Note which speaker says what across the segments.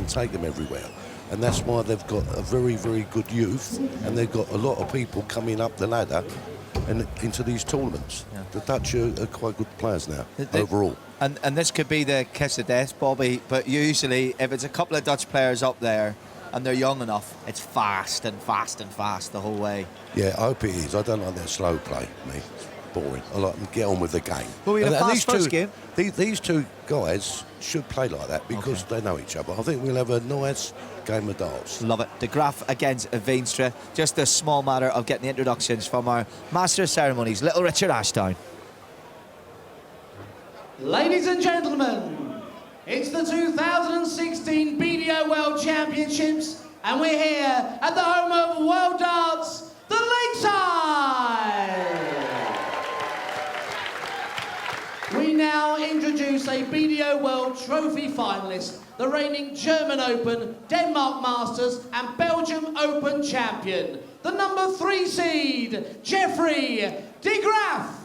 Speaker 1: can take them everywhere. And that's why they've got a very, very good youth, and they've got a lot of people coming up the ladder and into these tournaments. Yeah. The Dutch are quite good players now, overall.
Speaker 2: And this could be the kiss of death, Bobby, but usually if it's a couple of Dutch players up there and they're young enough, it's fast and fast and fast the whole way.
Speaker 1: Yeah, I hope it is. I don't like their slow play, me. It's boring. I like them to get on with the game.
Speaker 2: Well, we had a fast first game.
Speaker 1: These two guys should play like that because they know each other. I think we'll have a nice game of darts.
Speaker 2: Love it. De Graaft against Veenstra. Just a small matter of getting the introductions from our Master of Ceremonies, Little Richard Ashdown.
Speaker 3: Ladies and gentlemen, it's the 2016 BDO World Championships, and we're here at the home of World Darts, the Lakeside. We now introduce a BDO World Trophy finalist, the reigning German Open, Denmark Masters and Belgium Open champion, the number 3 seed, Jeffrey de Graaft.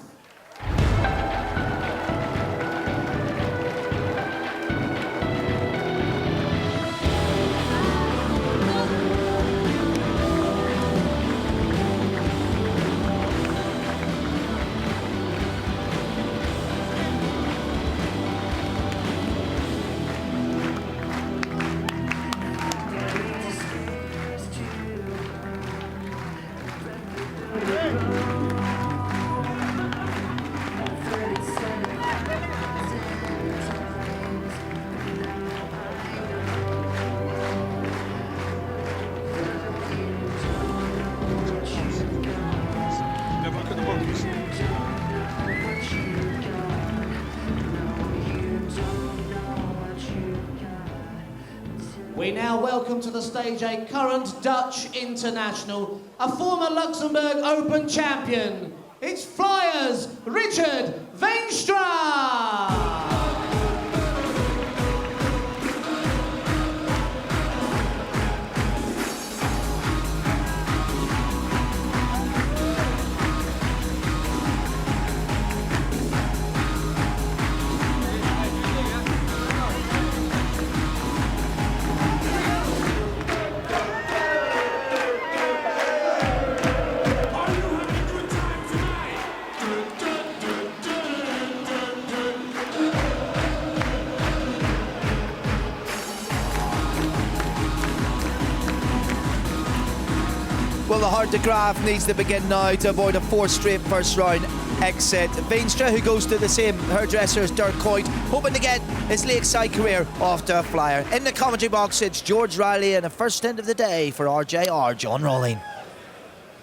Speaker 3: We now welcome to the stage a current Dutch international, a former Luxembourg Open champion. It's Flyers, Richard Veenstra!
Speaker 2: Well, the hard de Graaft needs to begin now to avoid a 4 straight first round exit. Veenstra, who goes to the same hairdresser as Dirk Coyte, hoping to get his lakeside career off to a flyer. In the commentary box, it's George Riley and the first end of the day for RJR, John Rolling.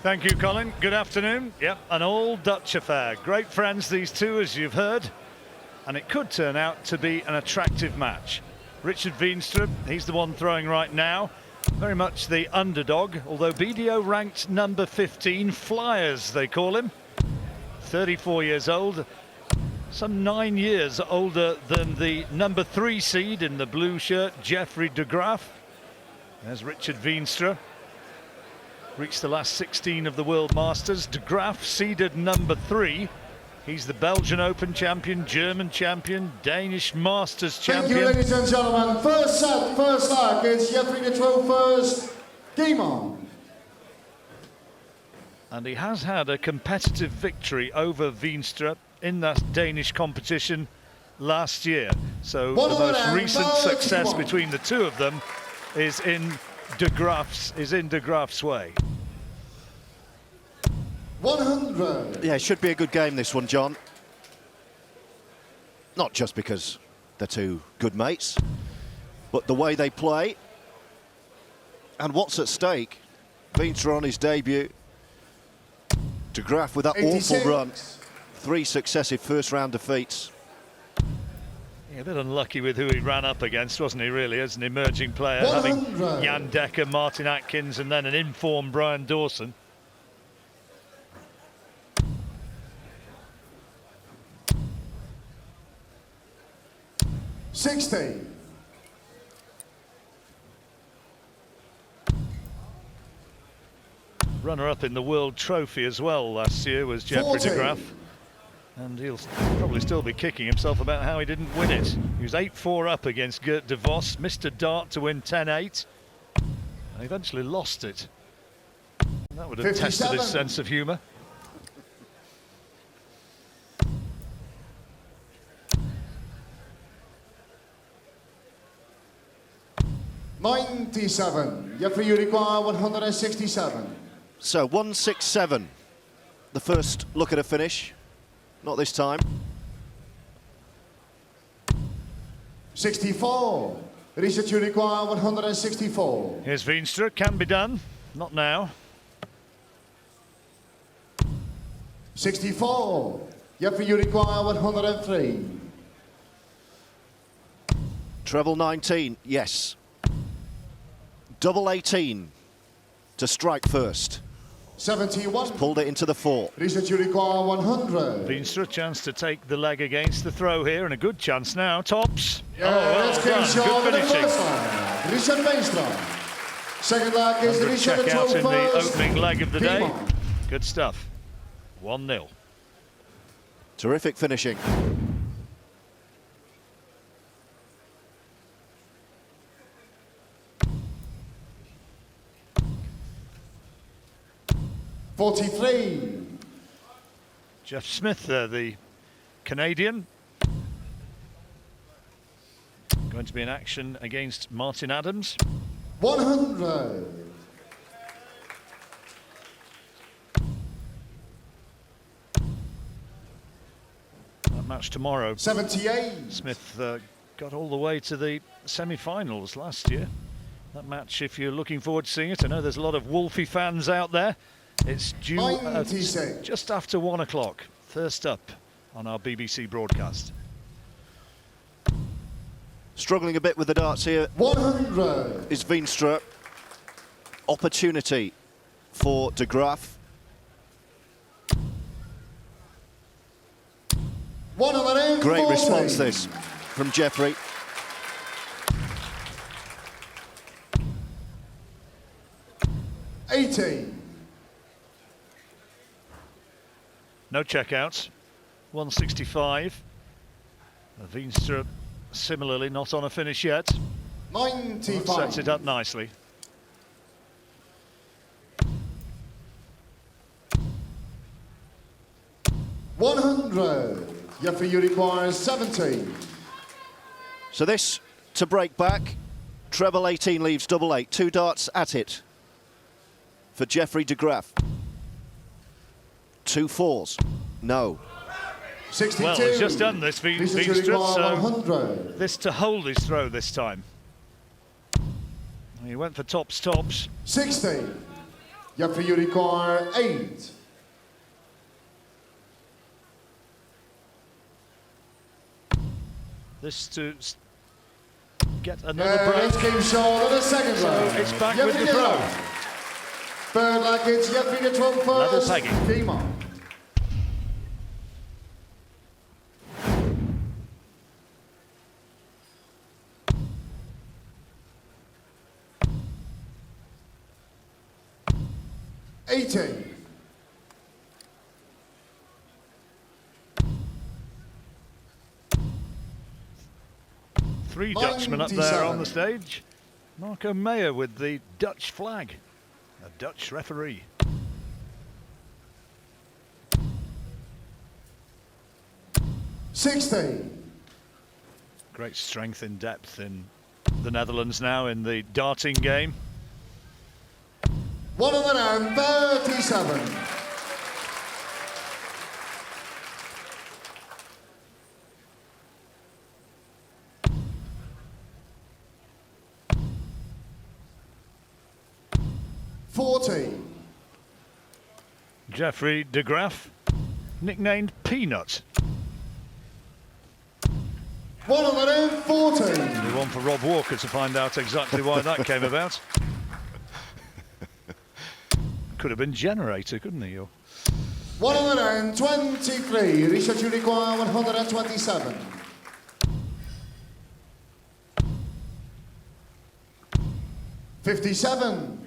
Speaker 4: Thank you, Colin. Good afternoon. Yep, an all-Dutch affair. Great friends, these two, as you've heard. And it could turn out to be an attractive match. Richard Veenstra, he's the one throwing right now. Very much the underdog, although BDO ranked number 15, Flyers they call him. 34 years old, some 9 years older than the number 3 seed in the blue shirt, Jeffrey de Graaft. There's Richard Veenstra. Reached the last 16 of the World Masters. De Graaft seeded number 3. He's the Belgian Open champion, German champion, Danish Masters champion.
Speaker 5: Thank you, ladies and gentlemen. First set, first leg. It's Jeffrey de Graaft first. Game on.
Speaker 4: And he has had a competitive victory over Veenstra in that Danish competition last year. So the most recent success between the two of them is in de Graaft's way.
Speaker 5: 100.
Speaker 6: Yeah, it should be a good game, this one, John. Not just because they're two good mates, but the way they play and what's at stake. Veenstra on his debut. De Graaft with that 86. Awful run. 3 successive first-round defeats.
Speaker 4: Yeah, a bit unlucky with who he ran up against, wasn't he, really, as an emerging player,
Speaker 5: 100.
Speaker 4: having Jan Dekker, Martin Atkins, and then an informed Brian Dawson. Runner-up in the World Trophy as well last year was Jeffrey de Graaft. And he'll probably still be kicking himself about how he didn't win it. He was 8-4 up against Gert de Vos, missed a dart to win 10-8, and eventually lost it. And that would have
Speaker 5: 57.
Speaker 4: tested his sense of humour.
Speaker 5: $97. Jeffrey, you require 167.
Speaker 6: So 167, the first look at a finish. Not this time.
Speaker 5: 64. Richard, you require 164.
Speaker 4: Here's Veenstra, can be done, not now.
Speaker 5: 64. Jeffrey, you require 103.
Speaker 6: Treble 19, yes. Double 18 to strike first.
Speaker 5: 71.
Speaker 6: Pulled it into the 4.
Speaker 5: Richard, you require 100.
Speaker 4: Veenstra, a chance to take the leg against the throw here, and a good chance now. Tops.
Speaker 5: Let's
Speaker 4: well
Speaker 5: keep
Speaker 4: done.
Speaker 5: short
Speaker 4: Good
Speaker 5: with the
Speaker 4: finishing.
Speaker 5: first leg. Richard Veenstra. Second leg is
Speaker 4: Good
Speaker 5: Richard
Speaker 4: check out in the
Speaker 5: first.
Speaker 4: opening leg of the day.
Speaker 5: Come on.
Speaker 4: Good stuff. 1-0.
Speaker 6: Terrific finishing.
Speaker 5: $43.
Speaker 4: Jeff Smith, the Canadian, going to be in action against Martin Adams.
Speaker 5: 100.
Speaker 4: That match tomorrow.
Speaker 5: 78.
Speaker 4: Smith got all the way to the semi-finals last year. That match, if you're looking forward to seeing it, I know there's a lot of Wolfie fans out there. It's due
Speaker 5: 96.
Speaker 4: just after 1 o'clock, first up on our BBC broadcast.
Speaker 6: Struggling a bit with the darts here
Speaker 5: 100.
Speaker 6: is Veenstra. Opportunity for de Graaft.
Speaker 5: 140.
Speaker 6: Great response this from Jeffrey.
Speaker 5: $80.
Speaker 4: No checkouts. 165. Veenstra similarly not on a finish yet.
Speaker 5: 95.
Speaker 4: Sets it up nicely.
Speaker 5: $100. Jeffrey, you require 70.
Speaker 6: So this to break back. Treble 18 leaves double 8. 2 darts at it for Jeffrey de Graaft. 2 4s. No.
Speaker 5: 62.
Speaker 4: Well, he's just done this,
Speaker 5: Richard, you
Speaker 4: Veenstra,
Speaker 5: require
Speaker 4: so
Speaker 5: 100.
Speaker 4: this to hold his throw this time. He went for tops.
Speaker 5: 60. Jeffrey, you require 8.
Speaker 4: This to get another break.
Speaker 5: Let's keep short of the second
Speaker 4: So
Speaker 5: leg.
Speaker 4: it's back
Speaker 5: Jeffrey
Speaker 4: with the
Speaker 5: de
Speaker 4: throw.
Speaker 5: Graaft. Third leg, it's Jeffrey the 12
Speaker 4: Level
Speaker 5: first.
Speaker 4: pegging.
Speaker 5: Team on. $80.
Speaker 4: Three Dutchmen up there on the stage. Marco Meyer with the Dutch flag, a Dutch referee.
Speaker 5: $60.
Speaker 4: Great strength in depth in the Netherlands now in the darting game.
Speaker 5: 137. $40.
Speaker 4: Jeffrey de Graaft, nicknamed Peanut.
Speaker 5: 140.
Speaker 4: The one for Rob Walker to find out exactly why that came about. Could have been Generator, couldn't he? Or
Speaker 5: 123. Richard, you require 127. $57.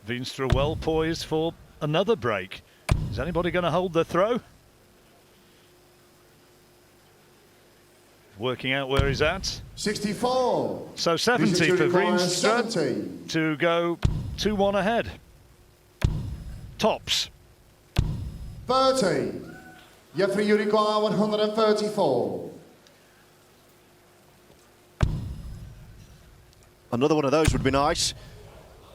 Speaker 4: Veenstra well poised for another break. Is anybody going to hold the throw? Working out where he's at.
Speaker 5: 64.
Speaker 4: So 70 for Veenstra
Speaker 5: 70.
Speaker 4: to go 2-1 ahead. Tops.
Speaker 5: 30. Jeffrey, you require 134.
Speaker 6: Another one of those would be nice.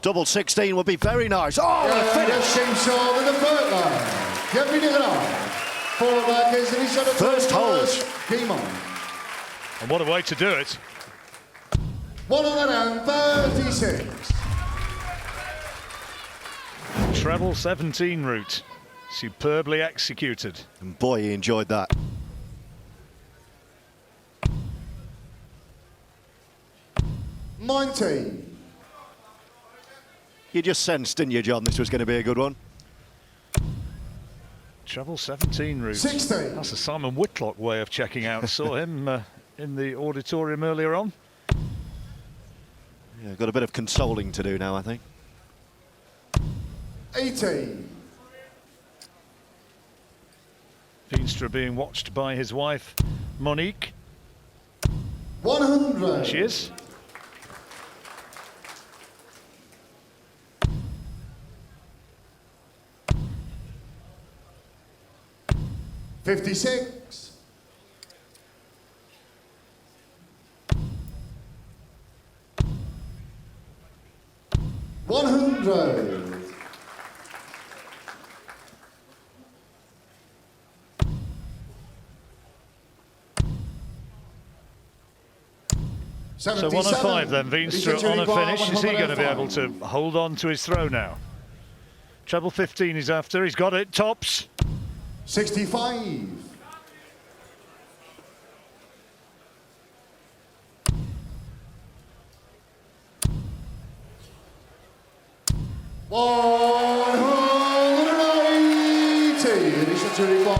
Speaker 6: Double 16 would be very nice. Oh, what a finish!
Speaker 5: Shimshaw with the third line. Jeffrey de Graaf. Forward line is Richard de
Speaker 6: First hold.
Speaker 5: Game on.
Speaker 4: And what a way to do it.
Speaker 5: 136.
Speaker 4: Treble 17 route. Superbly executed.
Speaker 6: And boy, he enjoyed that.
Speaker 5: $90.
Speaker 6: You just sensed, didn't you, John, this was going to be a good one?
Speaker 4: Treble 17 route.
Speaker 5: 60.
Speaker 4: That's a Simon Whitlock way of checking out. Saw him in the auditorium earlier on.
Speaker 6: Yeah, got a bit of consoling to do now, I think.
Speaker 5: 80.
Speaker 4: Veenstra being watched by his wife, Monique.
Speaker 5: 100.
Speaker 4: There she is.
Speaker 5: $56. 100.
Speaker 4: 77. So 105 then, Veenstra on a finish. Is he going to be able to hold on to his throw now? Treble 15 he's after, he's got it, tops.
Speaker 5: 65.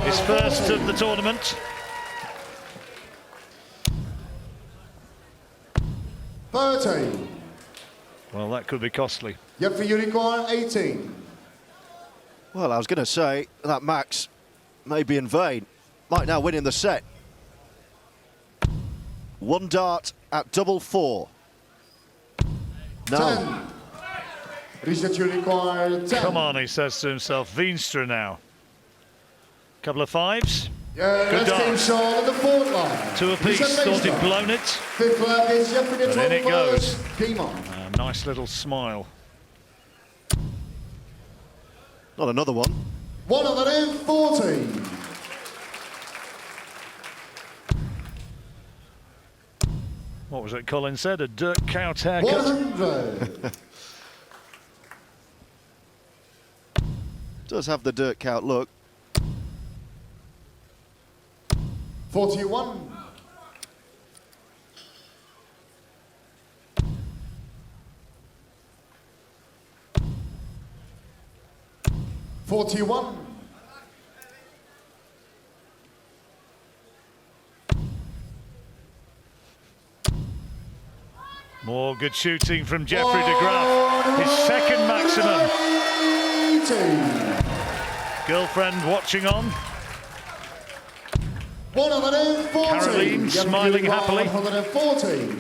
Speaker 4: His first of the tournament.
Speaker 5: 30.
Speaker 4: Well, that could be costly.
Speaker 5: Yep, for Unicorn, 18.
Speaker 6: Well, I was going to say that max may be in vain. Might now win in the set. One dart at double 4. No.
Speaker 5: 10. Richard Unicorn, 10.
Speaker 4: Come on, he says to himself. Veenstra now. Couple of fives.
Speaker 5: Yeah,
Speaker 4: good dart.
Speaker 5: Shaw at the fourth line.
Speaker 4: Two apiece, thought he'd blown it.
Speaker 5: Fifth line is Jeffrey de
Speaker 4: But in it goes.
Speaker 5: Game on.
Speaker 4: A nice little smile.
Speaker 6: Not another one.
Speaker 5: 140.
Speaker 4: What was it Colin said? A Dirk Cout haircut.
Speaker 5: 100.
Speaker 6: Does have the Dirk Cout look.
Speaker 5: 41. 41.
Speaker 4: More good shooting from Jeffrey de Graaf. His second maximum.
Speaker 5: 80.
Speaker 4: Girlfriend watching on.
Speaker 5: 140.
Speaker 4: Caroline smiling happily.
Speaker 5: 140.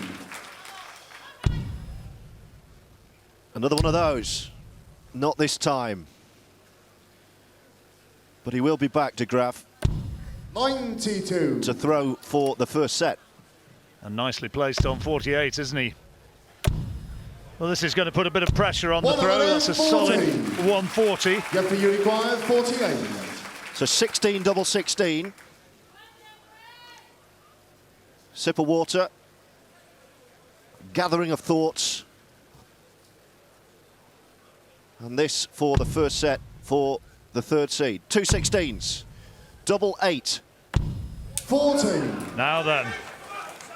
Speaker 6: Another one of those. Not this time. But he will be back, de Graaf,
Speaker 5: 92.
Speaker 6: to throw for the first set.
Speaker 4: And nicely placed on 48, isn't he? Well, this is going to put a bit of pressure on the throw. That's a solid 140.
Speaker 5: Jeffrey, you require 48.
Speaker 6: So 16 double 16. Sip of water. Gathering of thoughts. And this for the first set for the third seed. 2 16s. Double 8.
Speaker 5: 40.
Speaker 4: Now then.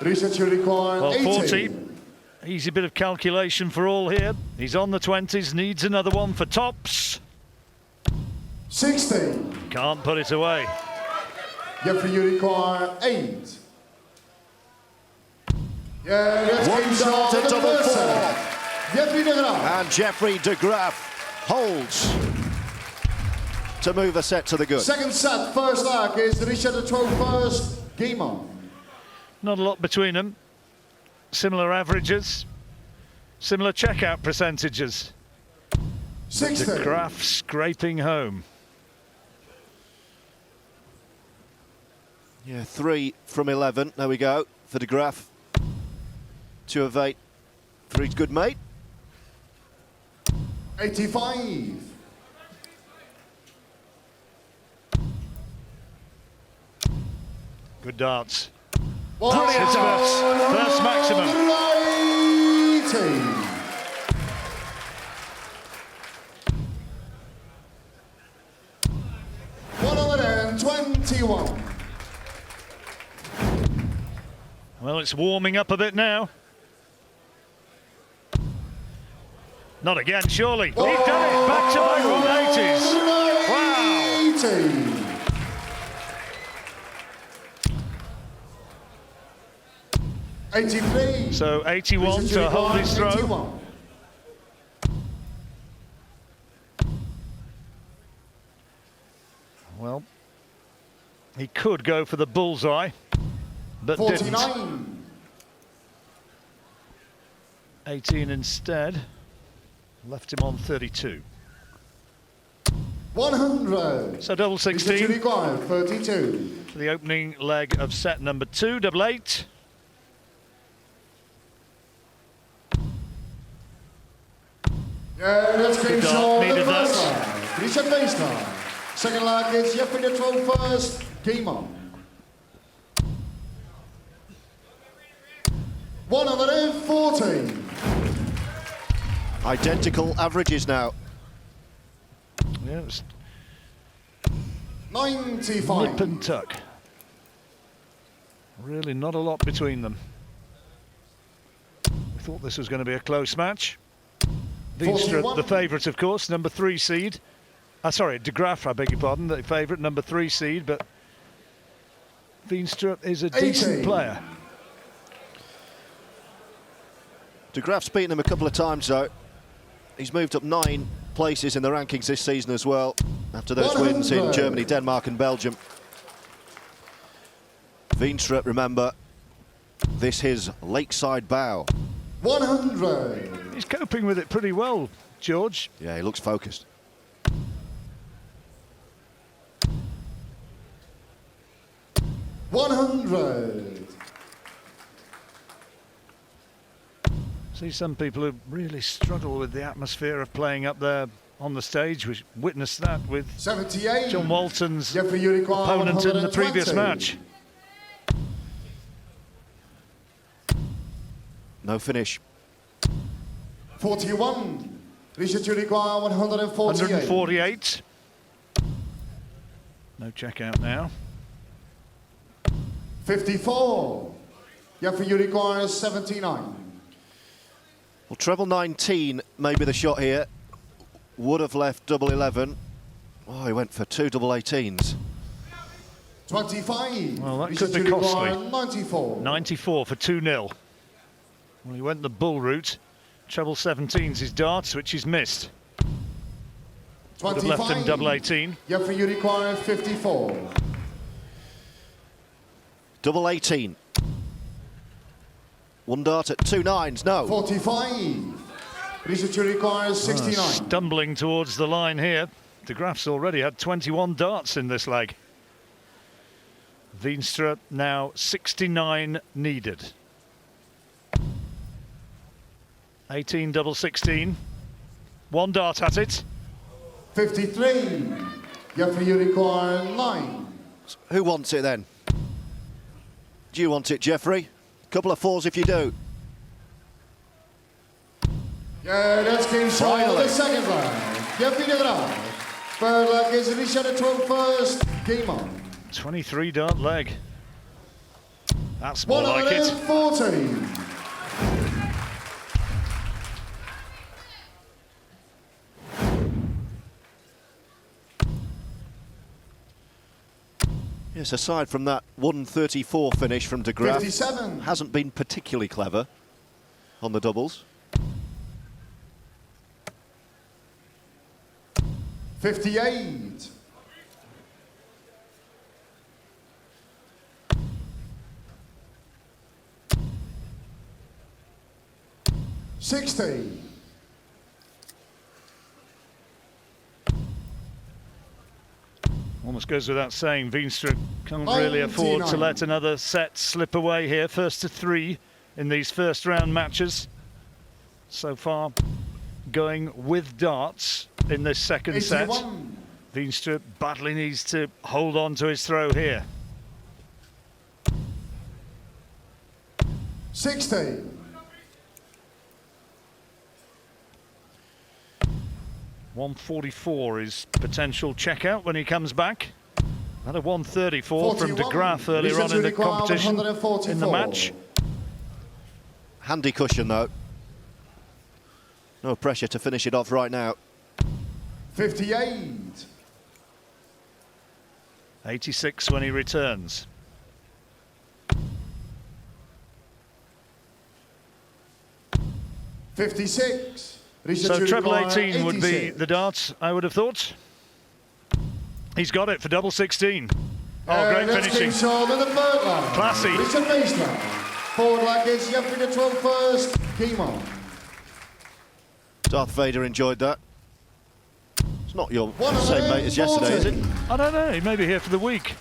Speaker 5: Richard, you require
Speaker 4: Well,
Speaker 5: 80.
Speaker 4: 40. Easy bit of calculation for all here. He's on the 20s, needs another one for tops.
Speaker 5: 60.
Speaker 4: Can't put it away.
Speaker 5: Jeffrey, you require 8. Yeah, that's
Speaker 6: One
Speaker 5: Game
Speaker 6: dart
Speaker 5: Shaw
Speaker 6: at
Speaker 5: the
Speaker 6: double
Speaker 5: first
Speaker 6: 4.
Speaker 5: set. Jeffrey de Graaf.
Speaker 6: And Jeffrey de Graaf holds to move a set to the good.
Speaker 5: Second set, first leg is Richard de 12 first, game on.
Speaker 4: Not a lot between them. Similar averages, similar checkout percentages.
Speaker 5: 60.
Speaker 4: De Graaft scraping home.
Speaker 6: Yeah, 3 from 11. There we go for De Graaft. 2 of 8 for his good mate.
Speaker 5: 85.
Speaker 4: Good darts.
Speaker 5: That's
Speaker 4: his first maximum.
Speaker 5: 80. $121.
Speaker 4: Well, it's warming up a bit now. Not again, surely. He's done it. Back-to-back 180s. Wow.
Speaker 5: 83.
Speaker 4: So 81 to hold his throw.
Speaker 5: 81.
Speaker 4: Well, he could go for the bullseye, but
Speaker 5: 49.
Speaker 4: didn't. 18 instead. Left him on 32.
Speaker 5: 100.
Speaker 4: So double 16
Speaker 5: 32.
Speaker 4: for the opening leg of set number 2, double 8.
Speaker 5: Yeah, that's game
Speaker 4: Good
Speaker 5: show.
Speaker 4: dart,
Speaker 5: The
Speaker 4: needed
Speaker 5: first
Speaker 4: that.
Speaker 5: leg, Richard Veenstra. Second leg is Jeffrey de 12 first, game on. 140.
Speaker 6: Identical averages now.
Speaker 4: Yeah, it was
Speaker 5: 95.
Speaker 4: nip and tuck. Really not a lot between them. We thought this was going to be a close match. Veenstra,
Speaker 5: 41.
Speaker 4: the favourite, of course, number 3 seed. Sorry, De Graaft, I beg your pardon, the favourite, number 3 seed, but Veenstra is a
Speaker 5: 80.
Speaker 4: decent player.
Speaker 6: De Graaft's beaten him a couple of times, though. He's moved up 9 places in the rankings this season as well, after those wins in
Speaker 5: 100.
Speaker 6: Germany, Denmark and Belgium. Veenstra, remember, this his lakeside bow.
Speaker 5: 100.
Speaker 4: He's coping with it pretty well, George.
Speaker 6: Yeah, he looks focused.
Speaker 5: 100.
Speaker 4: See some people who really struggle with the atmosphere of playing up there on the stage. We witnessed that with
Speaker 5: 78.
Speaker 4: John Walton's
Speaker 5: Jeffrey Uruguay,
Speaker 4: opponent in the previous
Speaker 5: 120.
Speaker 4: match.
Speaker 6: No finish.
Speaker 5: 41. Richard Uruguay, 148.
Speaker 4: 148. No check out now.
Speaker 5: 54. Jeffrey Uruguay, 79.
Speaker 6: Well, treble 19 may be the shot here. Would have left double 11. Oh, he went for 2 double 18s.
Speaker 5: 25.
Speaker 4: Well, that
Speaker 5: Richard
Speaker 4: could be
Speaker 5: Uruguay,
Speaker 4: costly.
Speaker 5: 94.
Speaker 4: 94 for 2-0. Well, he went the bull route. Treble 17's his darts, which he's missed. Would have left him double 18.
Speaker 5: Jeffrey Uruguay, 54.
Speaker 6: Double 18. 1 dart at 2 9s, no.
Speaker 5: 45. Richard Uruguay, 69.
Speaker 4: Stumbling towards the line here. De Graaft's already had 21 darts in this leg. Veenstra now 69 needed. 18 double 16. 1 dart at it.
Speaker 5: 53. Jeffrey Uruguay, 9.
Speaker 6: Who wants it then? Do you want it, Jeffrey? Couple of 4s if you do.
Speaker 5: Yeah, that's game shot.
Speaker 6: Finally.
Speaker 5: The second leg. Jeffrey de Graaft. Third leg is Richard de 12 first, game on.
Speaker 4: 23 dart leg. That's more like it.
Speaker 5: 140.
Speaker 6: Yes, aside from that 134 finish from De Graaft,
Speaker 5: 57.
Speaker 6: hasn't been particularly clever on the doubles.
Speaker 5: 58. 60.
Speaker 4: Almost goes without saying, Veenstra can't really afford to
Speaker 5: 99.
Speaker 4: let another set slip away here. First to 3 in these first round matches. So far, going with darts in this second set.
Speaker 5: 81.
Speaker 4: Veenstra badly needs to hold on to his throw here.
Speaker 5: 60.
Speaker 4: .144 is potential checkout when he comes back. Another .134 from de
Speaker 5: 41.
Speaker 4: Graaft earlier on in the competition, in the
Speaker 5: 144.
Speaker 4: match.
Speaker 6: Handy cushion though. No pressure to finish it off right now.
Speaker 5: 58.
Speaker 4: 86 when he returns.
Speaker 5: $56.
Speaker 4: So treble 18 would be the darts, I would have thought. He's got it for double 16. Oh, great finishing. Classy.
Speaker 5: Richard Veenstra. Forward leg is Jeffrey the 12 first. Game on.
Speaker 6: Darth Vader enjoyed that. It's not your same mate as yesterday, is it?
Speaker 4: I don't know, he may be here for the week.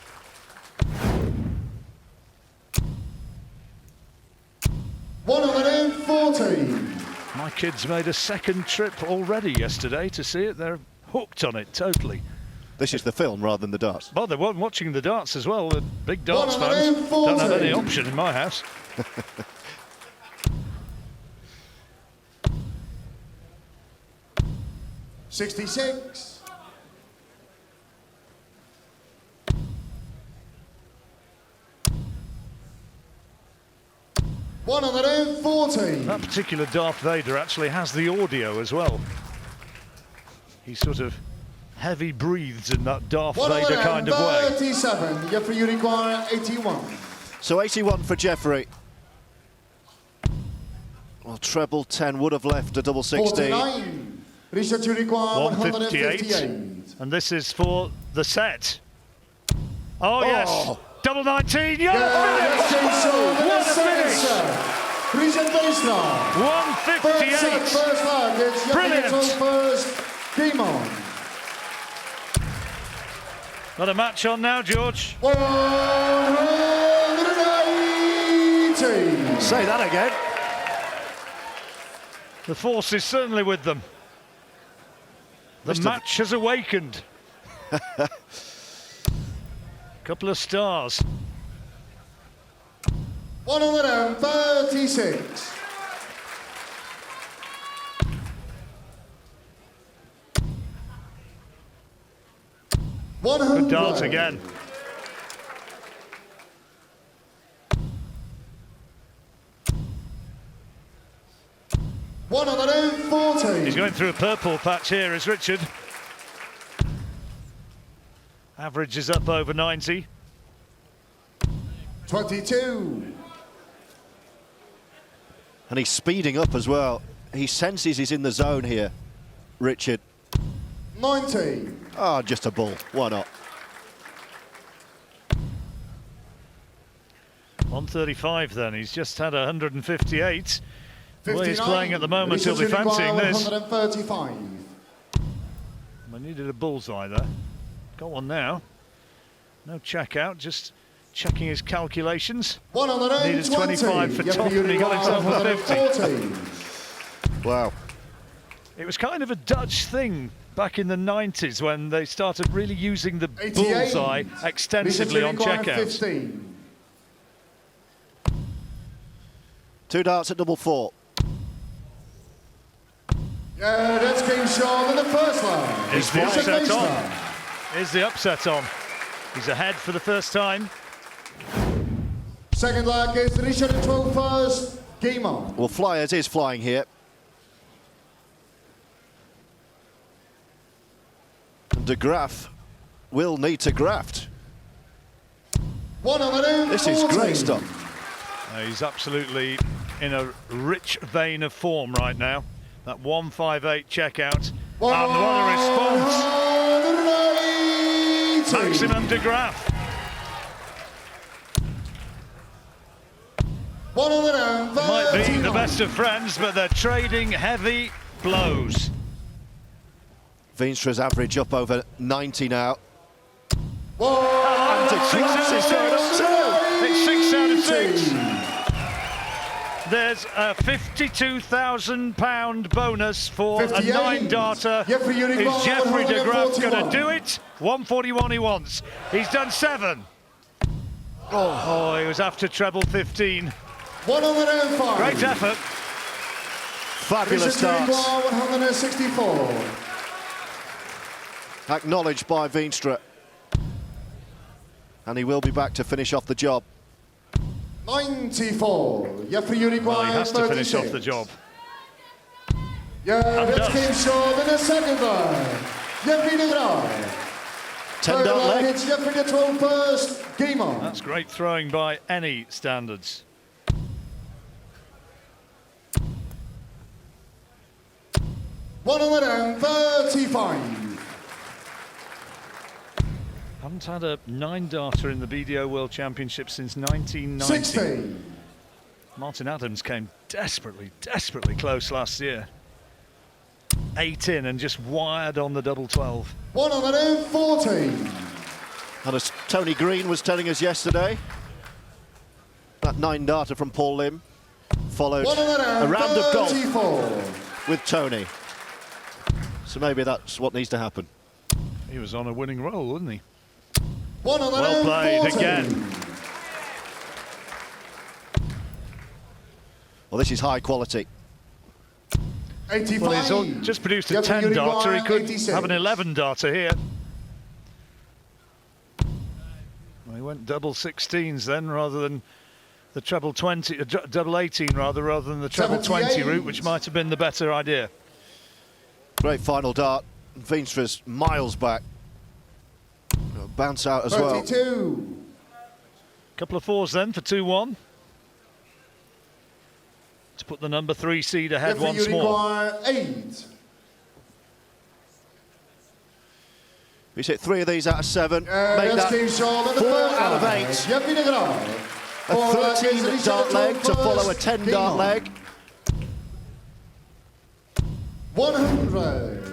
Speaker 5: $114.
Speaker 4: My kids made a second trip already yesterday to see it. They're hooked on it totally.
Speaker 6: This is the film rather than the darts.
Speaker 4: Well, they weren't watching the darts as well. The big darts fans don't have any option in my house.
Speaker 5: $66. $114.
Speaker 4: That particular Darth Vader actually has the audio as well. He sort of heavy breathes in that Darth Vader kind of way.
Speaker 5: 37. Jeffrey, you require 81.
Speaker 6: So 81 for Jeffrey. Well, treble 10 would have left a double 16.
Speaker 5: 49. Richard, you require 158.
Speaker 4: And this is for the set. Oh, yes. Double 19. Yeah, finish! What a finish!
Speaker 5: Richard Veenstra.
Speaker 4: 158.
Speaker 5: First leg, it's
Speaker 4: Brilliant.
Speaker 5: First. Game on.
Speaker 4: Got a match on now, George.
Speaker 5: 180.
Speaker 6: Say that again.
Speaker 4: The force is certainly with them. The match has awakened. Couple of stars.
Speaker 5: 136.
Speaker 4: Good dance again. He's going through a purple patch here, is Richard. Average is up over 90.
Speaker 5: 22.
Speaker 6: And he's speeding up as well. He senses he's in the zone here, Richard.
Speaker 5: 90.
Speaker 6: Ah, just a bull. Why not?
Speaker 4: 135 then. He's just had 158. The way he's
Speaker 5: 59.
Speaker 4: playing at the moment, he'll be fancying this.
Speaker 5: 135.
Speaker 4: I needed a bullseye there. Got one now. No check out, just checking his calculations.
Speaker 5: 120.
Speaker 4: Needed 25 for top and he got himself a 50.
Speaker 6: Wow.
Speaker 4: It was kind of a Dutch thing back in the 90s when they started really using the
Speaker 5: 88.
Speaker 4: bullseye extensively on checkouts.
Speaker 5: 15.
Speaker 6: 2 darts at double 4.
Speaker 5: Yeah, that's King Sean in the first line.
Speaker 4: Is the upset on? Is the upset on? He's ahead for the first time.
Speaker 5: Second leg is Richard 12 first. Game on.
Speaker 6: Well, Flyers is flying here. And de Graaft will need to graft.
Speaker 5: 114.
Speaker 6: This is great stuff.
Speaker 4: He's absolutely in a rich vein of form right now. That 158 checkout. And what a response.
Speaker 5: 180.
Speaker 4: Maximum de Graaft. Might be the best of friends, but they're trading heavy blows.
Speaker 6: Veenstra's average up over 90 now.
Speaker 4: And
Speaker 6: it's
Speaker 4: 6 out of 6. It's 6 out of 6. There's a £52,000 bonus for a 9-darter. Is Jeffrey de Graaft going to do it? 141 he wants. He's done 7. Oh, he was after treble 15.
Speaker 5: 105.
Speaker 4: Great effort.
Speaker 6: Fabulous darts.
Speaker 5: 164.
Speaker 6: Acknowledged by Veenstra. And he will be back to finish off the job.
Speaker 5: 94. Jeffrey, you require
Speaker 4: Well, he has to
Speaker 5: 36.
Speaker 4: finish off the job.
Speaker 5: Yeah,
Speaker 4: And
Speaker 5: let's
Speaker 4: does.
Speaker 5: keep short in the second line. Jeffrey de Graaft.
Speaker 6: 10 dart leg.
Speaker 5: It's Jeffrey de 12 first. Game on.
Speaker 4: That's great throwing by any standards.
Speaker 5: $135.
Speaker 4: Haven't had a 9-darter in the BDO World Championship since 1990.
Speaker 5: 60.
Speaker 4: Martin Adams came desperately close last year. 8 in and just wired on the double 12.
Speaker 5: 140.
Speaker 6: And as Tony Green was telling us yesterday, that 9-darter from Paul Lim followed a round of golf
Speaker 5: 134.
Speaker 6: with Tony. So maybe that's what needs to happen.
Speaker 4: He was on a winning roll, wasn't he?
Speaker 5: 140.
Speaker 4: Well played again.
Speaker 6: Well, this is high quality.
Speaker 5: 85.
Speaker 4: Well, he's just produced a
Speaker 5: Jeffrey
Speaker 4: 10-darter. He could
Speaker 5: 86.
Speaker 4: have an 11-darter here. Well, he went double 16s then, rather than the treble 20, double 18 rather than the treble 20
Speaker 5: 78.
Speaker 4: route, which might have been the better idea.
Speaker 6: Great final dart. Veenstra's miles back. Bounce out as well.
Speaker 5: 32.
Speaker 4: Couple of 4s then for 2-1. To put the number 3 seed ahead
Speaker 5: Jeffrey,
Speaker 4: once
Speaker 5: you
Speaker 4: more.
Speaker 5: require 8.
Speaker 6: He's hit 3 of these out of 7. Make
Speaker 5: Let's
Speaker 6: that
Speaker 5: keep short in the
Speaker 6: 4
Speaker 5: first
Speaker 6: out of
Speaker 5: line.
Speaker 6: 8.
Speaker 5: Jeffrey de Graaft.
Speaker 6: A 13 dart leg to follow a 10 dart leg.
Speaker 5: 100.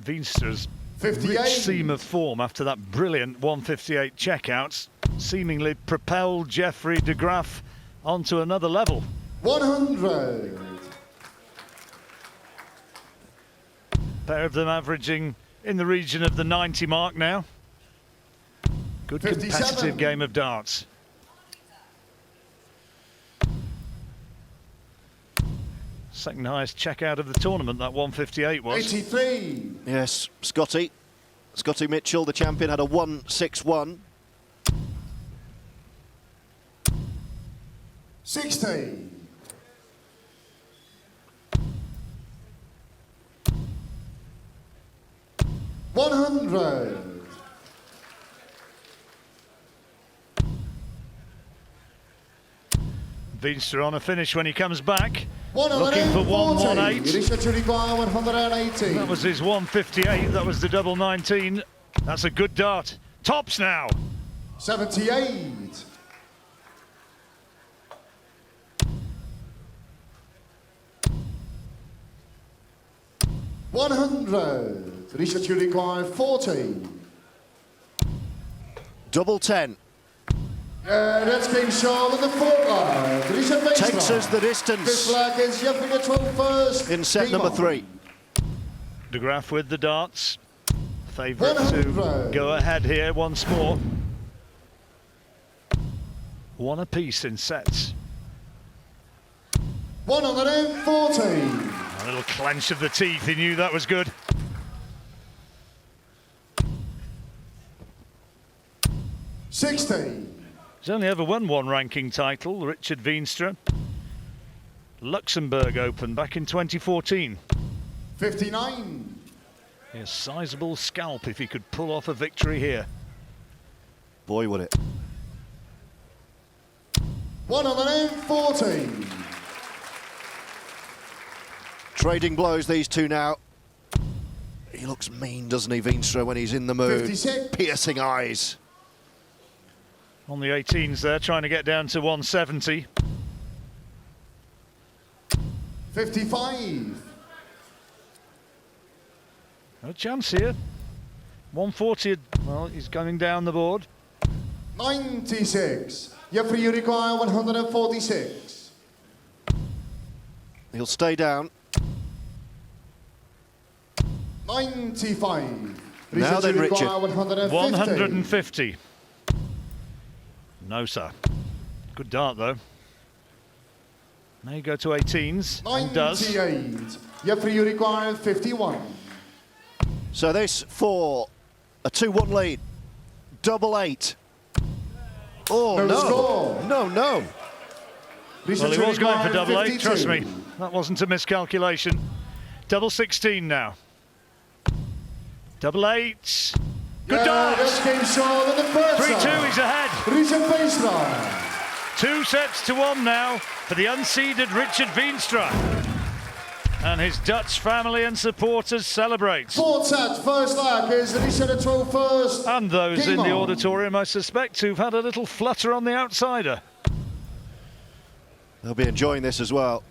Speaker 4: Veenstra's
Speaker 5: 58.
Speaker 4: rich seam of form after that brilliant 158 checkout seemingly propelled Jeffrey de Graaft onto another level.
Speaker 5: 100.
Speaker 4: Pair of them averaging in the region of the 90 mark now. Good
Speaker 5: 57.
Speaker 4: competitive game of darts. Second highest checkout of the tournament, that 158 was.
Speaker 5: 83.
Speaker 6: Yes, Scotty Mitchell, the champion, had a 161.
Speaker 5: 60. 100.
Speaker 4: Veenstra on a finish when he comes back. Looking for 118.
Speaker 5: Richard, you require 180.
Speaker 4: That was his 158, that was the double 19. That's a good dart. Tops now.
Speaker 5: 78. 100. Richard, you require 40.
Speaker 6: Double 10.
Speaker 5: Let's keep short in the fourth line. Richard Veenstra.
Speaker 6: Takes us the
Speaker 5: This
Speaker 6: distance
Speaker 5: flag is Jeffrey de 12 first.
Speaker 6: in set
Speaker 5: Game
Speaker 6: number
Speaker 5: on.
Speaker 6: 3.
Speaker 4: De Graaft with the darts. Favourite to
Speaker 5: 100.
Speaker 4: go ahead here once more. One apiece in sets.
Speaker 5: 140.
Speaker 4: A little clench of the teeth, he knew that was good.
Speaker 5: $60.
Speaker 4: He's only ever won one ranking title, Richard Veenstra. Luxembourg Open back in 2014.
Speaker 5: 59.
Speaker 4: A sizable scalp if he could pull off a victory here.
Speaker 6: Boy, would it.
Speaker 5: 140.
Speaker 6: Trading blows, these two now. He looks mean, doesn't he, Veenstra, when he's in the mood?
Speaker 5: 56.
Speaker 6: Piercing eyes.
Speaker 4: On the 18s there, trying to get down to 170.
Speaker 5: 55.
Speaker 4: No chance here. 140, well, he's going down the board.
Speaker 5: 96. Jeffrey, you require 146.
Speaker 6: He'll stay down.
Speaker 5: 95.
Speaker 6: Now then,
Speaker 5: you
Speaker 6: Richard.
Speaker 5: require 150.
Speaker 4: 150. No, sir. Good dart, though. May go to 18s, and does.
Speaker 5: 98. Jeffrey, you require 51.
Speaker 6: So this for a 2-1 lead. Double 8. Oh,
Speaker 5: No
Speaker 6: no.
Speaker 5: score.
Speaker 6: No, no.
Speaker 5: Richard,
Speaker 4: Well, he
Speaker 5: you
Speaker 4: was going for
Speaker 5: require
Speaker 4: double 8,
Speaker 5: 52.
Speaker 4: trust me. That wasn't a miscalculation. Double 16 now. Double 8. Good
Speaker 5: Yeah,
Speaker 4: dart.
Speaker 5: this game short in the first
Speaker 4: 3-2,
Speaker 5: set.
Speaker 4: he's ahead.
Speaker 5: Richard Veenstra.
Speaker 4: 2 sets to 1 now for the unseeded Richard Veenstra. And his Dutch family and supporters celebrate.
Speaker 5: Fourth set, first leg is Richard at 12 first.
Speaker 4: And those
Speaker 5: Game
Speaker 4: in the
Speaker 5: on.
Speaker 4: auditorium, I suspect, who've had a little flutter on the outsider.
Speaker 6: They'll be enjoying this as well.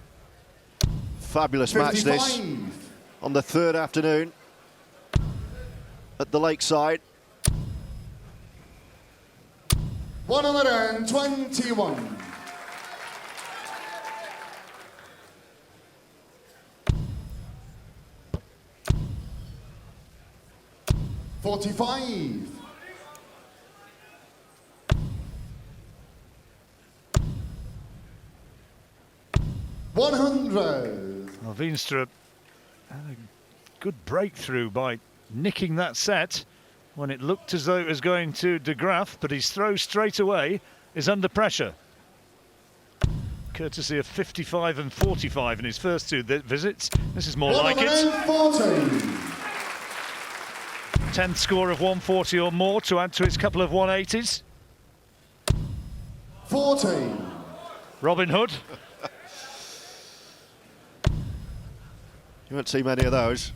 Speaker 6: Fabulous match
Speaker 5: 55.
Speaker 6: this on the third afternoon at the lakeside.
Speaker 5: 121. $45. 100.
Speaker 4: Well, Veenstra had a good breakthrough by nicking that set when it looked as though it was going to De Graaft, but his throw straight away is under pressure. Courtesy of 55 and 45 in his first 2 visits. This is more like it.
Speaker 5: 140.
Speaker 4: 10th score of 140 or more to add to his couple of 180s.
Speaker 5: 40.
Speaker 4: Robin Hood.
Speaker 6: You won't see many of those.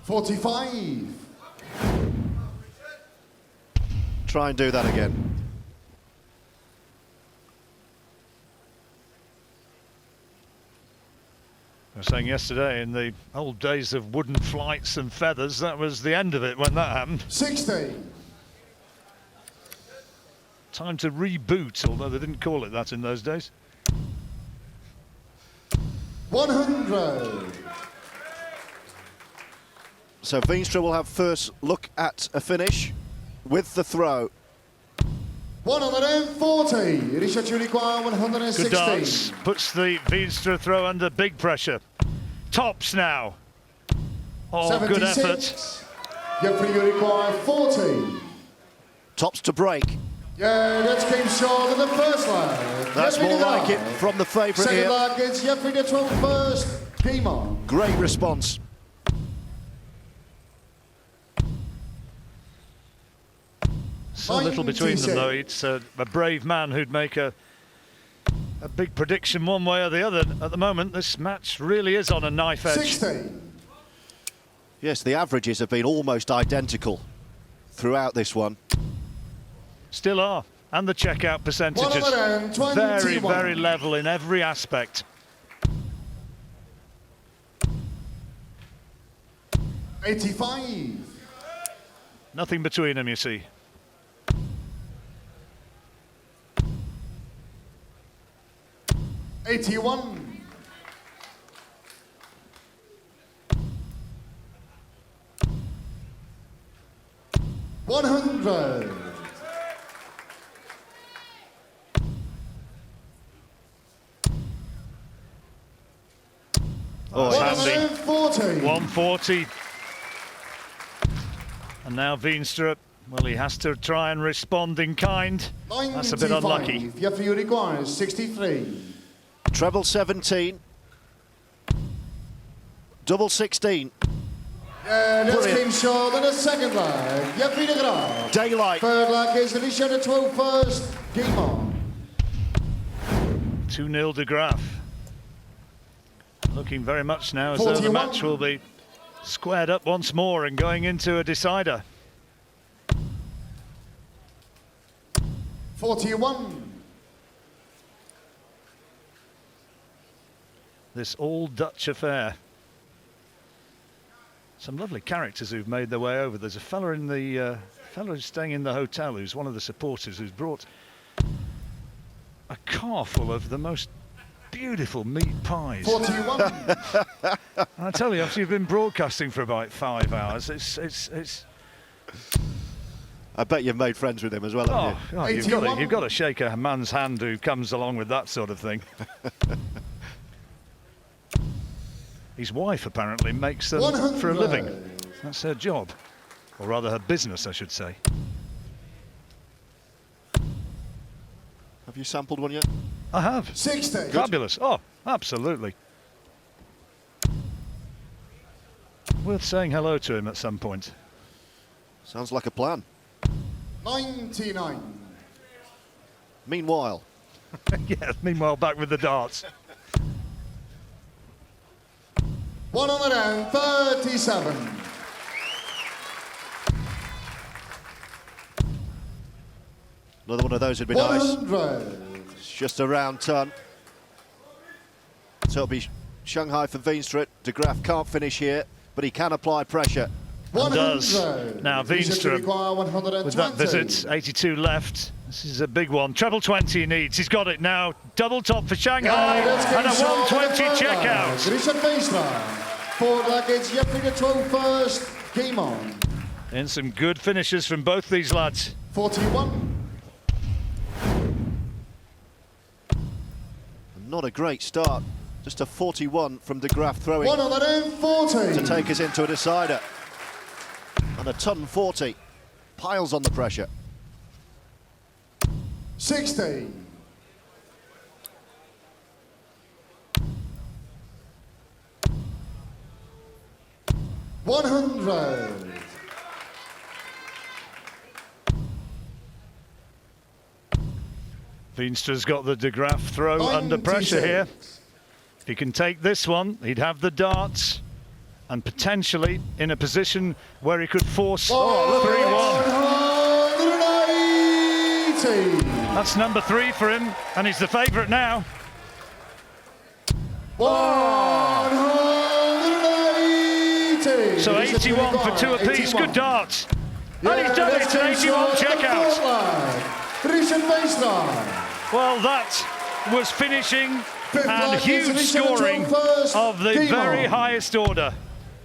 Speaker 5: 45.
Speaker 6: Try and do that again.
Speaker 4: I was saying yesterday, in the old days of wooden flights and feathers, that was the end of it when that happened.
Speaker 5: 60.
Speaker 4: Time to reboot, although they didn't call it that in those days.
Speaker 5: 100.
Speaker 6: So Veenstra will have first look at a finish with the throw.
Speaker 5: 140. Richard, you require
Speaker 4: Good
Speaker 5: 116.
Speaker 4: dance. Puts the Veenstra throw under big pressure. Tops now. Oh, good
Speaker 5: 76.
Speaker 4: effort.
Speaker 5: Jeffrey, you require 40.
Speaker 6: Tops to break.
Speaker 5: Yeah, that's game short in the first leg.
Speaker 6: That's
Speaker 5: Jeffrey
Speaker 6: more
Speaker 5: De
Speaker 6: like it
Speaker 5: Graaf.
Speaker 6: from the favourite
Speaker 5: Second
Speaker 6: here.
Speaker 5: leg is Jeffrey De 12 first. Game on.
Speaker 6: Great response.
Speaker 4: So little between them,
Speaker 5: 96.
Speaker 4: though. It's a brave man who'd make a big prediction one way or the other. At the moment, this match really is on a knife edge.
Speaker 5: 60.
Speaker 6: Yes, the averages have been almost identical throughout this one.
Speaker 4: Still are. And the checkout percentages.
Speaker 5: 121.
Speaker 4: Very, very level in every aspect.
Speaker 5: 85.
Speaker 4: Nothing between them, you see.
Speaker 5: $81. 100.
Speaker 4: Oh, it's handy.
Speaker 5: 140.
Speaker 4: 140. And now Veenstra, well, he has to try and respond in kind. That's a bit
Speaker 5: 95.
Speaker 4: unlucky.
Speaker 5: Jeffrey, you require 63.
Speaker 6: Treble 17. Double 16.
Speaker 5: Yeah, this
Speaker 6: Brilliant.
Speaker 5: game short in the second leg. Jeffrey De Graaf.
Speaker 6: Daylight.
Speaker 5: Third leg is Richard De 12 first. Game on.
Speaker 4: 2-0 De Graaft. Looking very much now as though the
Speaker 5: 41.
Speaker 4: match will be Squared up once more and going into a decider.
Speaker 5: 41.
Speaker 4: This all-Dutch affair. Some lovely characters who've made their way over. There's a fella in the fella who's staying in the hotel who's one of the supporters who's brought a car full of the most beautiful meat pies.
Speaker 5: 41.
Speaker 4: And I tell you, after you've been broadcasting for about 5 hours, it's
Speaker 6: I bet you've made friends with him as well, haven't you?
Speaker 4: oh, you've got to shake a man's hand who comes along with that sort of thing. His wife apparently makes them
Speaker 5: 100.
Speaker 4: for a living. That's her job, or rather her business, I should say.
Speaker 6: Have you sampled one yet?
Speaker 4: I have.
Speaker 5: 60.
Speaker 4: Fabulous. Oh, absolutely. Worth saying hello to him at some point.
Speaker 6: Sounds like a plan.
Speaker 5: 99.
Speaker 6: Meanwhile,
Speaker 4: Yeah, meanwhile, back with the darts.
Speaker 5: 137.
Speaker 6: another one of those would be nice.
Speaker 5: 100.
Speaker 6: It's just a round ton. So it'll be Shanghai for Veenstra. De Graaft can't finish here, but he can apply pressure.
Speaker 4: And does.
Speaker 5: 100.
Speaker 4: Now Veenstra, with that visit, 82 left. This is a big one. Treble 20 he needs. He's got it now. Double top for Shanghai and a 120 checkout.
Speaker 5: Richard Veenstra. Forward luggage, Jeffrey the 12 first. Game on.
Speaker 4: And some good finishes from both these lads.
Speaker 5: 41.
Speaker 6: Not a great start. Just a 41 from De Graaft throwing
Speaker 5: 140.
Speaker 6: to take us into a decider. And a ton 40. Piles on the pressure.
Speaker 5: 60. 100.
Speaker 4: Veenstra's got the De Graaft throw under pressure here. If he can take this one, he'd have the darts and potentially in a position where he could force 3-1.
Speaker 5: 180.
Speaker 4: That's number 3 for him, and he's the favourite now.
Speaker 5: 180.
Speaker 4: So 81 for 2 apiece. Good darts. And he's done it. It's an 81 checkout.
Speaker 5: Richard Veenstra.
Speaker 4: Well, that was finishing and
Speaker 5: leg is
Speaker 4: huge
Speaker 5: Richard
Speaker 4: scoring
Speaker 5: first.
Speaker 4: of the
Speaker 5: Game
Speaker 4: very
Speaker 5: on.
Speaker 4: highest order.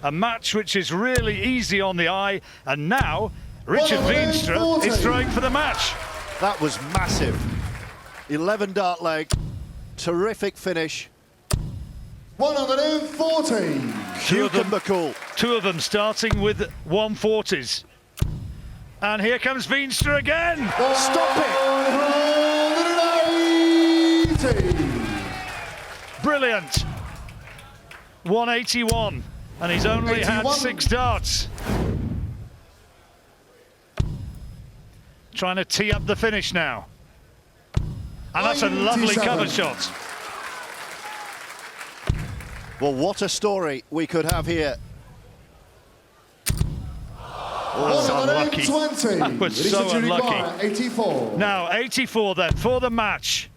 Speaker 4: A match which is really easy on the eye, and now Richard Veenstra
Speaker 5: 140.
Speaker 4: is throwing for the match.
Speaker 6: That was massive. 11 dart leg. Terrific finish.
Speaker 5: 140.
Speaker 6: Cucumber cool.
Speaker 4: 2 of them starting with 140s. And here comes Veenstra again.
Speaker 6: Stop it.
Speaker 5: 180.
Speaker 4: Brilliant. 181. And he's only had
Speaker 5: 81.
Speaker 4: 6 darts. Trying to tee up the finish now. And that's a lovely
Speaker 5: 97.
Speaker 4: cover shot.
Speaker 6: Well, what a story we could have here.
Speaker 4: That's unlucky.
Speaker 5: 120.
Speaker 4: That was
Speaker 5: Richard
Speaker 4: so unlucky.
Speaker 5: Uruguay, 84.
Speaker 4: Now 84 then for the match.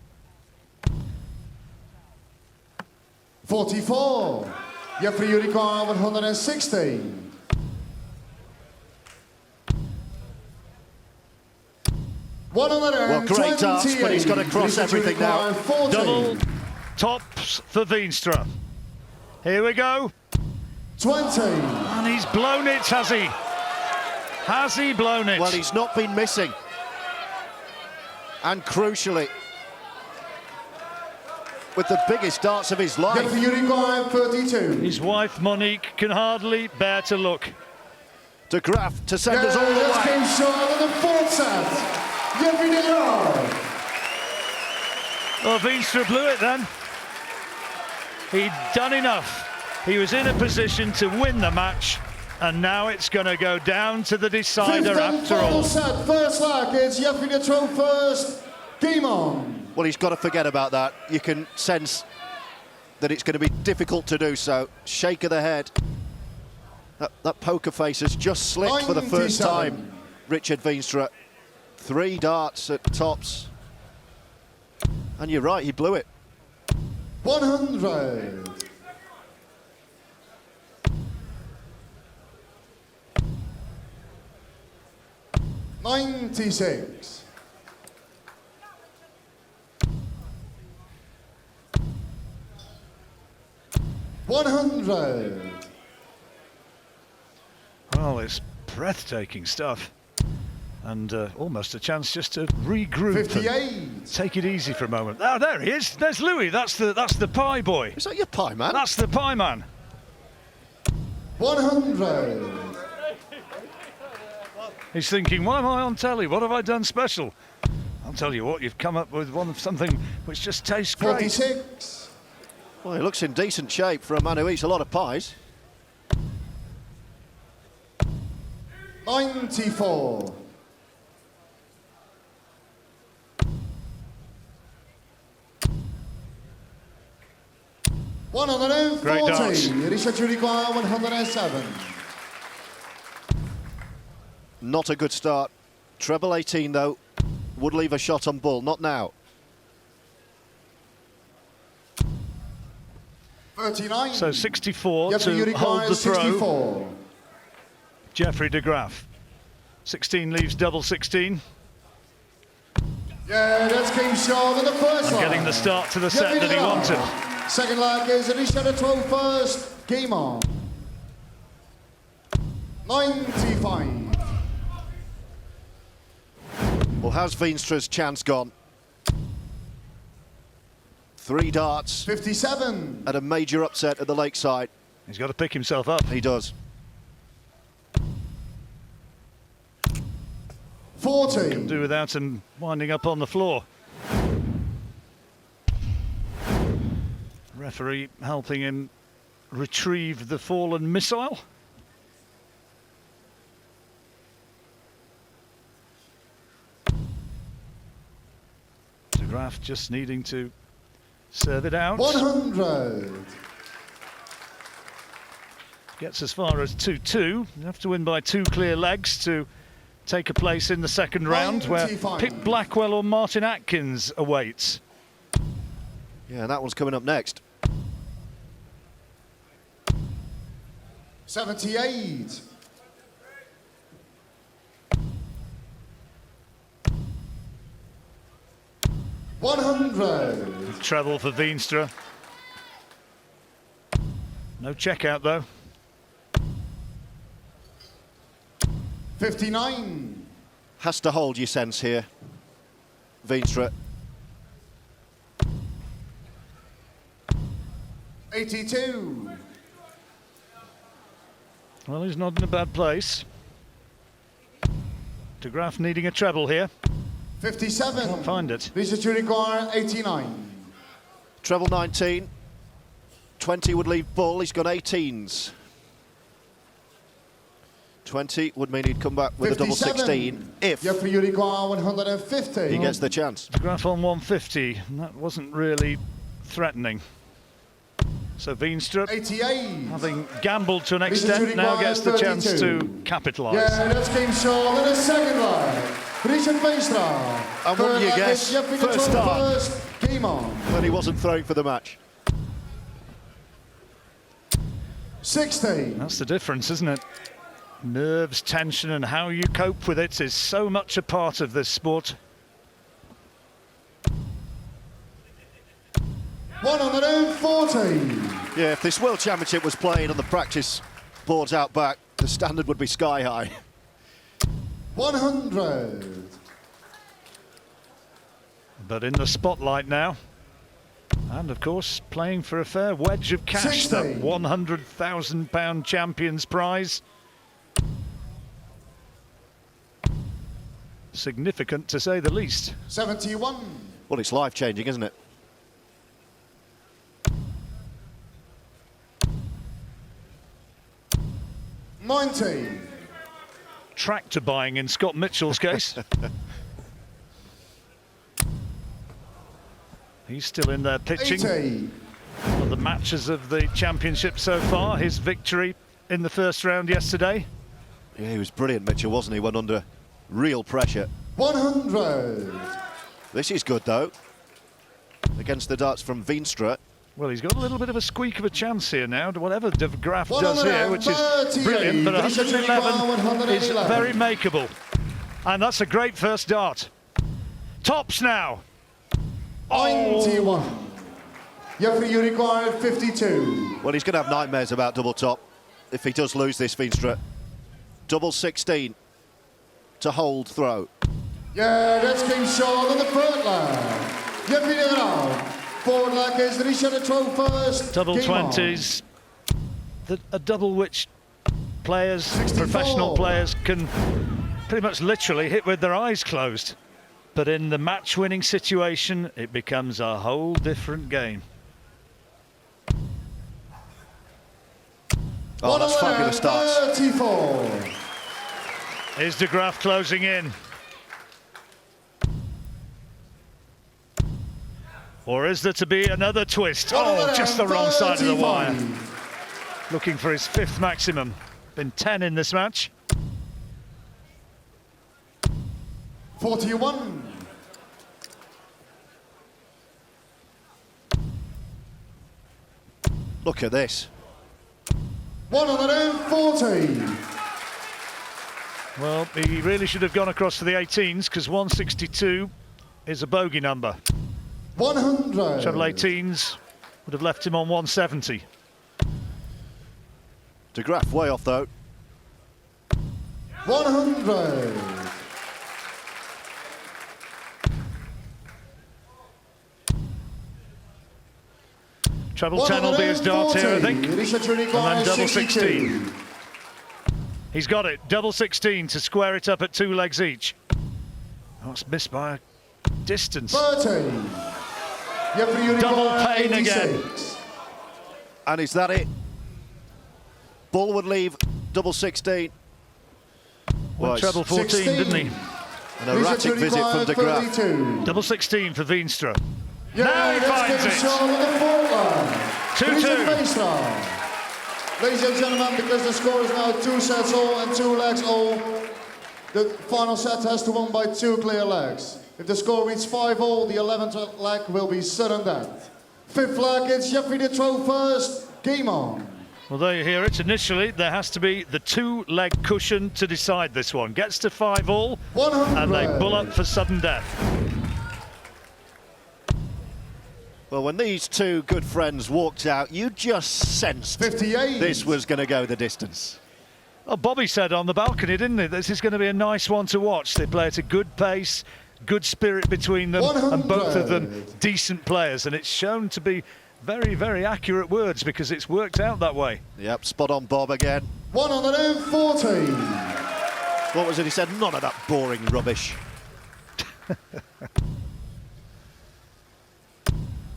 Speaker 5: 44. Jeffrey Uruguay, 160.
Speaker 6: Well, great darts, but he's got to cross everything now.
Speaker 4: Double tops for Veenstra. Here we go.
Speaker 5: 20.
Speaker 4: And he's blown it, has he? Has he blown it?
Speaker 6: Well, he's not been missing. And crucially, with the biggest darts of his life.
Speaker 5: Jeffrey Uruguay, 32.
Speaker 4: His wife Monique can hardly bear to look.
Speaker 6: De Graaft to send us all the
Speaker 5: Let's
Speaker 6: way.
Speaker 5: game shot of the fourth set. Jeffrey Uruguay.
Speaker 4: Well, Veenstra blew it then. He'd done enough. He was in a position to win the match, and now it's going to go down to the decider
Speaker 5: Fifth and
Speaker 4: after
Speaker 5: final
Speaker 4: all.
Speaker 5: set. First leg is Jeffrey the 12 first. Game on.
Speaker 6: Well, he's got to forget about that. You can sense that it's going to be difficult to do so. Shake of the head. That poker face has just slipped for the first
Speaker 5: 97.
Speaker 6: time. Richard Veenstra, 3 darts at tops. And you're right, he blew it.
Speaker 5: 100. 96. 100.
Speaker 4: Well, it's breathtaking stuff. And almost a chance just to regroup.
Speaker 5: 58.
Speaker 4: Take it easy for a moment. Oh, there he is. There's Louis. That's the pie boy.
Speaker 6: Is that your pie man?
Speaker 4: That's the pie man.
Speaker 5: 100.
Speaker 4: He's thinking, why am I on telly? What have I done special? I'll tell you what, you've come up with something which just tastes great.
Speaker 5: 46.
Speaker 6: Well, he looks in decent shape for a man who eats a lot of pies.
Speaker 5: 94. 140.
Speaker 4: Great darts.
Speaker 5: Richard Juriquois, 107.
Speaker 6: Not a good start. Treble 18, though, would leave a shot on Bull. Not now.
Speaker 5: 39.
Speaker 4: So 64
Speaker 5: Jeffrey
Speaker 4: to hold
Speaker 5: Juriquois,
Speaker 4: the throw.
Speaker 5: 64.
Speaker 4: Jeffrey de Graaft. 16 leaves double 16.
Speaker 5: Yeah, that's game short in the first
Speaker 4: And
Speaker 5: leg.
Speaker 4: getting the start to the set
Speaker 5: Jeffrey
Speaker 4: that he
Speaker 5: de
Speaker 4: wanted.
Speaker 5: Graaft. Second leg is Richard de 12 first. Game on. 95.
Speaker 6: Well, how's Veenstra's chance gone? 3 darts
Speaker 5: 57.
Speaker 6: at a major upset at the Lakeside.
Speaker 4: He's got to pick himself up.
Speaker 6: He does.
Speaker 5: 40.
Speaker 4: Do without him winding up on the floor. Referee helping him retrieve the fallen missile. De Graaft just needing to serve it out.
Speaker 5: 100.
Speaker 4: Gets as far as 2-2. You have to win by 2 clear legs to take a place in the second round, where
Speaker 5: 95.
Speaker 4: Pip Blackwell or Martin Atkins awaits.
Speaker 6: Yeah, that one's coming up next.
Speaker 5: 78. 100.
Speaker 4: Treble for Veenstra. No check out though.
Speaker 5: 59.
Speaker 6: Has to hold your sense here, Veenstra.
Speaker 5: 82.
Speaker 4: Well, he's not in a bad place. De Graaft needing a treble here.
Speaker 5: 57.
Speaker 4: Can't find it.
Speaker 5: Richard Juriquois, 89.
Speaker 6: Treble 19. 20 would leave Bull. He's got 18s. 20 would mean he'd come back with a double 16 if
Speaker 5: Jeffrey Juriquois, 150.
Speaker 6: he gets the chance.
Speaker 4: De Graaft on 150, and that wasn't really threatening. So Veenstra,
Speaker 5: 88.
Speaker 4: having gambled to an
Speaker 5: Richard
Speaker 4: extent, now
Speaker 5: Juriquois,
Speaker 4: gets the chance
Speaker 5: 32.
Speaker 4: to capitalise.
Speaker 5: Yeah, that's game short in the second leg. Richard Veenstra.
Speaker 6: And what do you guess? First start.
Speaker 5: First. Game on.
Speaker 6: But he wasn't throwing for the match.
Speaker 5: 60.
Speaker 4: That's the difference, isn't it? Nerves, tension, and how you cope with it is so much a part of this sport.
Speaker 5: 140.
Speaker 6: Yeah, if this World Championship was playing on the practice boards out back, the standard would be sky high.
Speaker 5: 100.
Speaker 4: But in the spotlight now. And of course, playing for a fair wedge of cash,
Speaker 5: 60.
Speaker 4: that £100,000 Champions Prize. Significant to say the least.
Speaker 5: 71.
Speaker 6: Well, it's life-changing, isn't it?
Speaker 5: $90.
Speaker 4: Tractor buying in Scott Mitchell's case. He's still in there pitching.
Speaker 5: 80.
Speaker 4: One of the matches of the championship so far. His victory in the first round yesterday.
Speaker 6: Yeah, he was brilliant, Mitchell, wasn't he? Went under real pressure.
Speaker 5: 100.
Speaker 6: This is good, though. Against the darts from Veenstra.
Speaker 4: Well, he's got a little bit of a squeak of a chance here now, whatever Graaft does here, which is brilliant, but 111 is very makeable. And that's a great first dart. Tops now.
Speaker 5: 91. Jeffrey, you require 52.
Speaker 6: Well, he's going to have nightmares about double top if he does lose this, Veenstra. Double 16 to hold throw.
Speaker 5: Yeah, that's King Sean on the third line. Jeffrey de Graaft. Forward leg is Richard de throw first.
Speaker 4: Double
Speaker 5: Game
Speaker 4: 20s. A double which players,
Speaker 5: 64.
Speaker 4: professional players, can pretty much literally hit with their eyes closed. But in the match-winning situation, it becomes a whole different game.
Speaker 6: Oh, that's fabulous starts.
Speaker 5: 34.
Speaker 4: Is de Graaft closing in? Or is there to be another twist? Oh, just the wrong side of the wire. Looking for his 5th maximum. Been 10 in this match.
Speaker 5: 41.
Speaker 6: Look at this.
Speaker 5: 140.
Speaker 4: Well, he really should have gone across to the 18s because 162 is a bogey number.
Speaker 5: 100.
Speaker 4: Treble 18s would have left him on 170.
Speaker 6: De Graaft way off, though.
Speaker 5: 100.
Speaker 4: Treble 10 will be his dart here, I think.
Speaker 5: Richard
Speaker 4: And then double 16.
Speaker 5: 16.
Speaker 4: He's got it. Double 16 to square it up at 2 legs each. Oh, it's missed by a distance.
Speaker 5: 30.
Speaker 4: Double pain again.
Speaker 6: And is that it? Bull would leave double 16.
Speaker 4: Went treble 14,
Speaker 5: 16.
Speaker 4: didn't he?
Speaker 6: An erratic visit from de Graaft.
Speaker 5: 32.
Speaker 4: Double 16 for Veenstra.
Speaker 5: Yeah,
Speaker 4: Now he finds it. 2-2.
Speaker 5: Veenstra. Ladies and gentlemen, because the score is now 2 sets all and 2 legs all, the final set has to win by 2 clear legs. If the score reaches 5 all, the 11th leg will be sudden death. 5th leg, it's Jeffrey de throw first. Game on.
Speaker 4: Well, there you hear it. Initially, there has to be the 2-leg cushion to decide this one. Gets to 5 all,
Speaker 5: 100.
Speaker 4: and they bull up for sudden death.
Speaker 6: Well, when these two good friends walked out, you just sensed
Speaker 5: 58.
Speaker 6: this was going to go the distance.
Speaker 4: Oh, Bobby said on the balcony, didn't he? This is going to be a nice one to watch. They play at a good pace, good spirit between them,
Speaker 5: 100.
Speaker 4: and both of them decent players. And it's shown to be very, very accurate words because it's worked out that way.
Speaker 6: Yep, spot on Bob again.
Speaker 5: 140.
Speaker 6: What was it he said? None of that boring rubbish.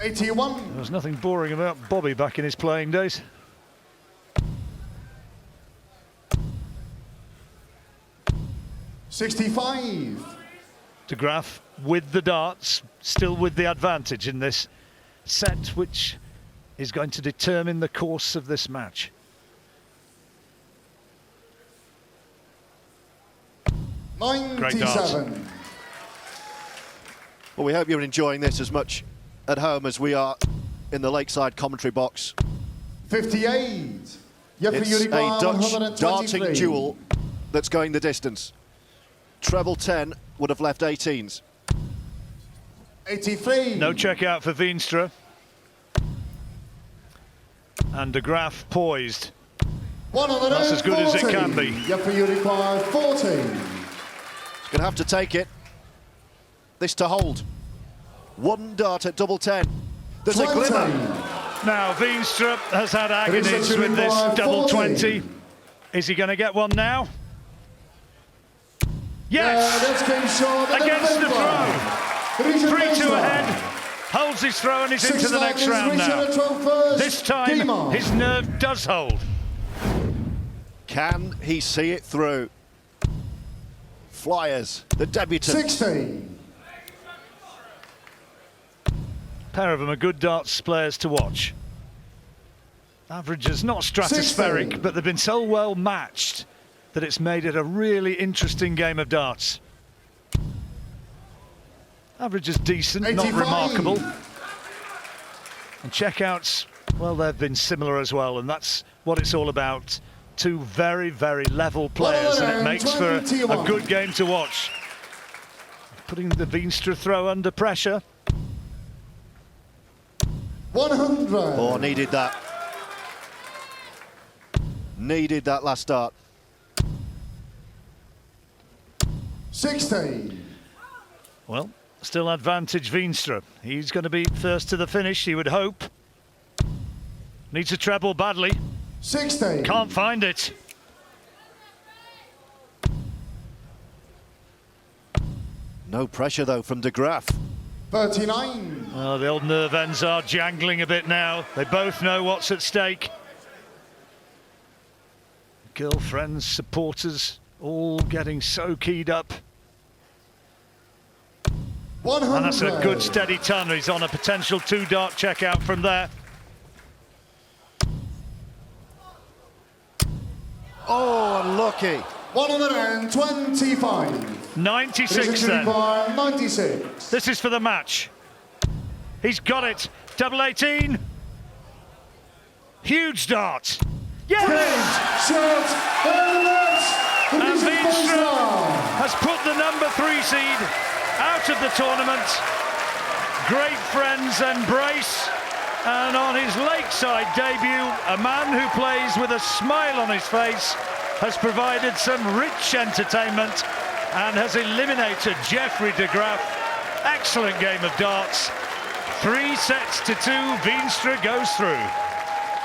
Speaker 5: 81.
Speaker 4: There was nothing boring about Bobby back in his playing days.
Speaker 5: $65.
Speaker 4: De Graaft with the darts, still with the advantage in this set, which is going to determine the course of this match. Great dart.
Speaker 5: 97.
Speaker 6: Well, we hope you're enjoying this as much at home as we are in the Lakeside commentary box.
Speaker 5: 58. Jeffrey
Speaker 6: It's a
Speaker 5: Uruguay,
Speaker 6: Dutch
Speaker 5: 123.
Speaker 6: darting duel that's going the distance. Treble 10 would have left 18s.
Speaker 5: 83.
Speaker 4: No check out for Veenstra. And de Graaft poised.
Speaker 5: 140.
Speaker 4: That's as good as it can be.
Speaker 5: Jeffrey Uruguay, 40.
Speaker 6: He's going to have to take it. This to hold. One dart at double 10. There's
Speaker 5: 20.
Speaker 6: a glimmer.
Speaker 4: Now Veenstra has had agonies
Speaker 5: Richard
Speaker 4: with this
Speaker 5: Uruguay,
Speaker 4: double
Speaker 5: 40.
Speaker 4: 20. Is he going to get one now?
Speaker 5: Yeah,
Speaker 4: Yes!
Speaker 5: that's King Sean
Speaker 4: Against the throw. 3-2 ahead. Holds his throw and he's into the next round now. This time his nerve does hold.
Speaker 6: Can he see it through? Flyers, the debutant.
Speaker 5: 60.
Speaker 4: Pair of them are good darts players to watch. Averages not stratospheric,
Speaker 5: 60.
Speaker 4: but they've been so well matched that it's made it a really interesting game of darts. Average is decent,
Speaker 5: 85.
Speaker 4: not remarkable. And checkouts, well, they've been similar as well, and that's what it's all about. Two very, very level players, and it makes for a good game to watch. Putting the Veenstra throw under pressure.
Speaker 5: 100.
Speaker 6: Oh, needed that. Needed that last start.
Speaker 5: 60.
Speaker 4: Well, still advantage Veenstra. He's going to be first to the finish, he would hope. Needs a treble badly.
Speaker 5: 60.
Speaker 4: Can't find it.
Speaker 6: No pressure, though, from Graaft.
Speaker 5: 39.
Speaker 4: Oh, the old nerve ends are jangling a bit now. They both know what's at stake. Girlfriends, supporters, all getting so keyed up.
Speaker 5: 100.
Speaker 4: And that's a good steady ton. He's on a potential 2-dart checkout from there.
Speaker 6: Oh, unlucky.
Speaker 5: 125.
Speaker 4: 96 then.
Speaker 5: 96.
Speaker 4: This is for the match. He's got it. Double 18. Huge dart. Yes!
Speaker 5: Short.
Speaker 4: And Veenstra has put the number 3 seed out of the tournament. Great friends embrace. And on his lakeside debut, a man who plays with a smile on his face has provided some rich entertainment and has eliminated Jeffrey de Graaft. Excellent game of darts. 3 sets to 2, Veenstra goes through.